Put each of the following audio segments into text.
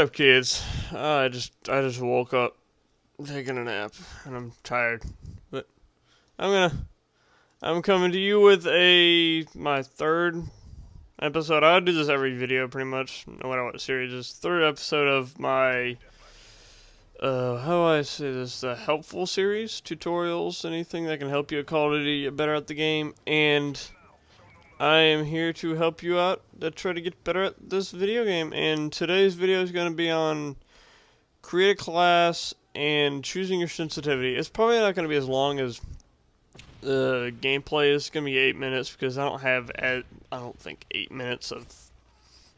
up, kids? I just woke up, taking a nap, and I'm tired. But I'm gonna I'm coming to you with my third episode. I do this every video, pretty much, no matter what series. This third episode of my how do I say this? The helpful series, tutorials, anything that can help you at Call of Duty get better at the game, and I am here to help you out to try to get better at this video game. And today's video is going to be on create a class and choosing your sensitivity. It's probably not going to be as long as the gameplay is. It's going to be 8 minutes because I don't think 8 minutes of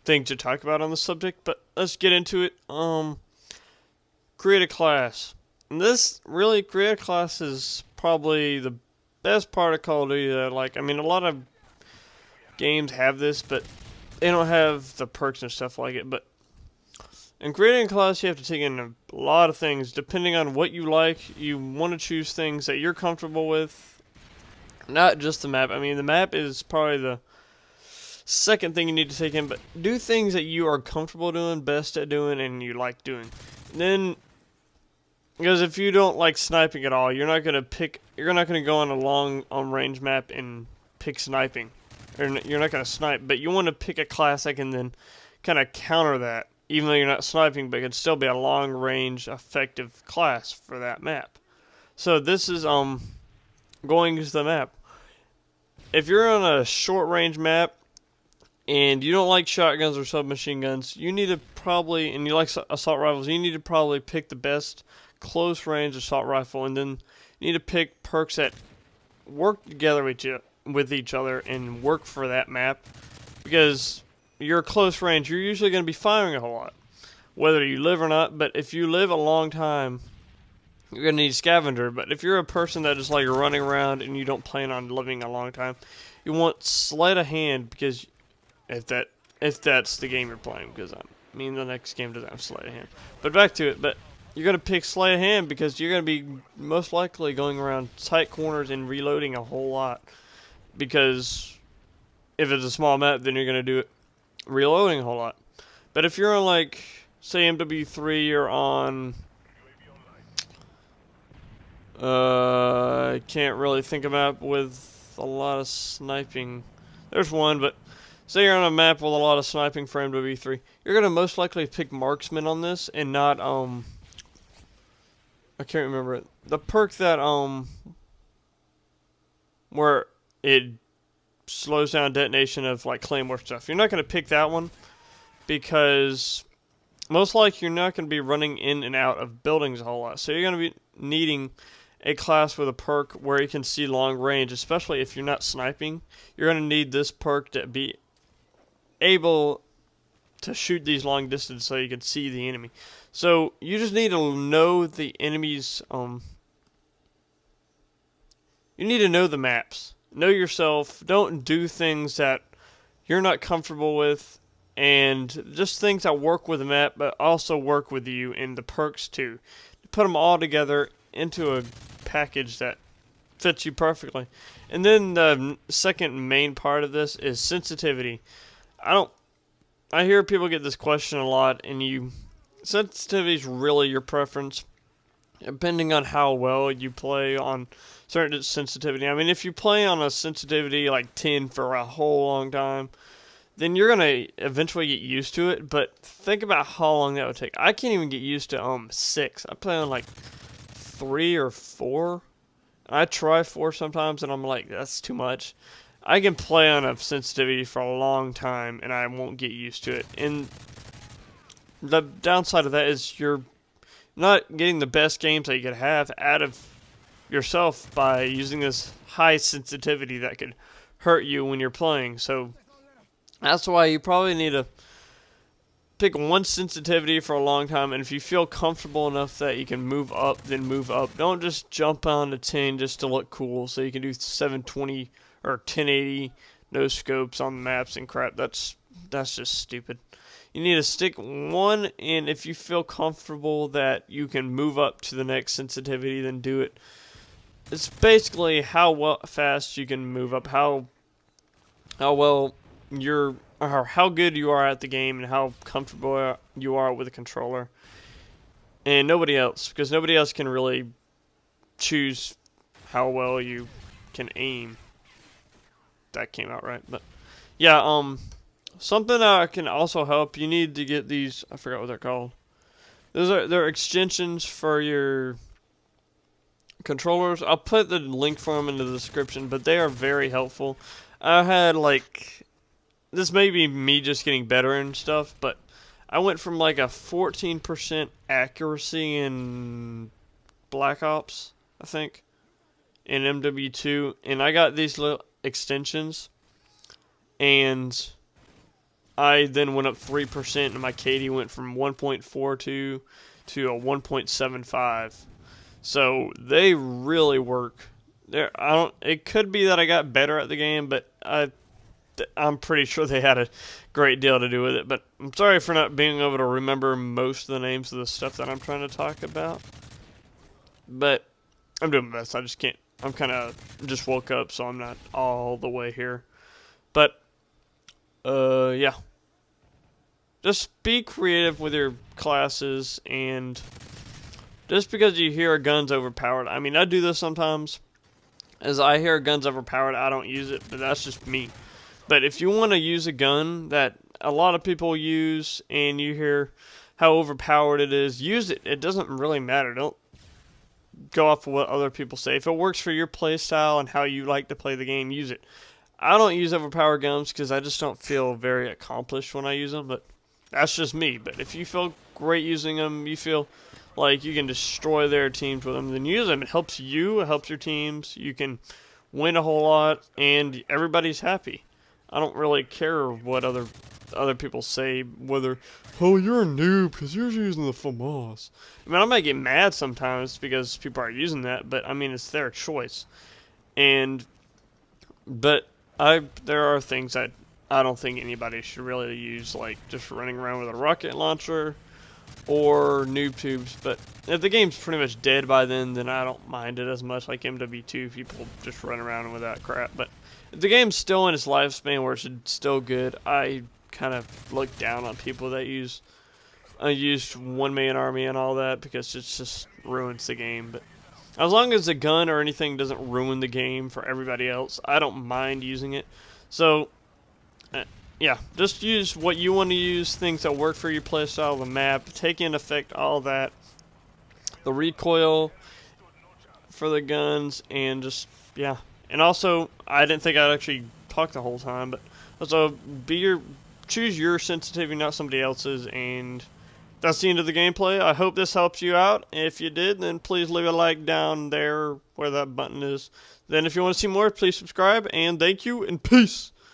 things to talk about on the subject. But let's get into it. Create a class. And create a class is probably the best part of Call of Duty that I like. I mean, a lot of games have this, but they don't have the perks and stuff like it. But in creating a class, you have to take in a lot of things. Depending on what you like, you want to choose things that you're comfortable with, not just the map. I mean, the map is probably the second thing you need to take in, but do things that you are comfortable doing, best at doing, and you like doing. And then, because if you don't like sniping at all, you're not going to go on a long range map and pick sniping. Or you're not going to snipe, but you want to pick a class that can then kind of counter that, even though you're not sniping, but it can still be a long-range, effective class for that map. So this is going to the map. If you're on a short-range map and you don't like shotguns or submachine guns, you need to probably, and you like assault rifles, you need to probably pick the best close-range assault rifle, and then you need to pick perks that work together with each other and work for that map, because you're close range, you're usually going to be firing a whole lot, whether you live or not. But if you live a long time, you're going to need scavenger. But if you're a person that is like running around and you don't plan on living a long time, you want sleight of hand, because if that's the game you're playing, because I mean the next game doesn't have sleight of hand. But back to it, but you're going to pick sleight of hand because you're going to be most likely going around tight corners and reloading a whole lot. Because if it's a small map, then you're going to do it reloading a whole lot. But if you're on, like, say MW3, or on, I can't really think of a map with a lot of sniping. There's one, but say you're on a map with a lot of sniping for MW3, you're going to most likely pick marksman on this, and not, I can't remember it. The perk that, where it slows down detonation of like claymore stuff. You're not going to pick that one because most likely you're not going to be running in and out of buildings a whole lot. So you're going to be needing a class with a perk where you can see long range, especially if you're not sniping. You're going to need this perk to be able to shoot these long distance so you can see the enemy. So you just need to know the enemies, you need to know the maps. Know yourself. Don't do things that you're not comfortable with, and just things that work with the map, but also work with you and the perks too. Put them all together into a package that fits you perfectly. And then the second main part of this is sensitivity. I hear people get this question a lot, and sensitivity is really your preference, depending on how well you play on certain sensitivity. I mean, if you play on a sensitivity like 10 for a whole long time, then you're going to eventually get used to it. But think about how long that would take. I can't even get used to 6. I play on like 3 or 4. I try 4 sometimes, and I'm like, that's too much. I can play on a sensitivity for a long time, and I won't get used to it. And the downside of that is you're not getting the best games that you could have out of yourself by using this high sensitivity that could hurt you when you're playing. So that's why you probably need to pick one sensitivity for a long time, and if you feel comfortable enough that you can move up, then move up. Don't just jump on to 10 just to look cool so you can do 720 or 1080 no scopes on the maps and crap. That's just stupid. You need to stick one, and if you feel comfortable that you can move up to the next sensitivity, then do it. It's basically how fast you can move up, how well your or how good you are at the game and how comfortable you are with the controller. And nobody else, because nobody else can really choose how well you can aim. That came out right, but yeah, something that can also help. You need to get these. I forgot what they're called. They're extensions for your controllers. I'll put the link for them in the description, but they are very helpful. I had like, this may be me just getting better and stuff, but I went from like a 14% accuracy in Black Ops, I think, in MW2, and I got these little extensions, and I then went up 3%, and my KD went from 1.42 to a 1.75. So they really work. It could be that I got better at the game, but I'm pretty sure they had a great deal to do with it. But I'm sorry for not being able to remember most of the names of the stuff that I'm trying to talk about. But I'm doing my best. I just can't. I'm kind of just woke up, so I'm not all the way here. But yeah. Just be creative with your classes, and just because you hear a gun's overpowered, I mean, I do this sometimes. As I hear a gun's overpowered, I don't use it, but that's just me. But if you want to use a gun that a lot of people use, and you hear how overpowered it is, use it. It doesn't really matter. Don't go off of what other people say. If it works for your play style and how you like to play the game, use it. I don't use overpowered guns because I just don't feel very accomplished when I use them, but that's just me. But if you feel great using them, you feel like you can destroy their teams with them, then use them. It helps you, it helps your teams. You can win a whole lot, and everybody's happy. I don't really care what other people say, whether, oh, you're a noob because you're using the FAMAS. I mean, I might get mad sometimes because people are using that, but I mean, it's their choice. But there are things that I don't think anybody should really use, like just running around with a rocket launcher or noob tubes. But if the game's pretty much dead by then I don't mind it as much. Like MW2, people just run around with that crap. But if the game's still in its lifespan where it's still good, I kind of look down on people that used 1 Man Army and all that, because it just ruins the game. But as long as the gun or anything doesn't ruin the game for everybody else, I don't mind using it. So yeah, just use what you want to use, things that work for your playstyle, the map, take into effect all that, the recoil for the guns, and just, yeah. And also, I didn't think I'd actually talk the whole time, but also choose your sensitivity, not somebody else's, and that's the end of the gameplay. I hope this helps you out. If you did, then please leave a like down there where that button is. Then if you want to see more, please subscribe, and thank you, and peace!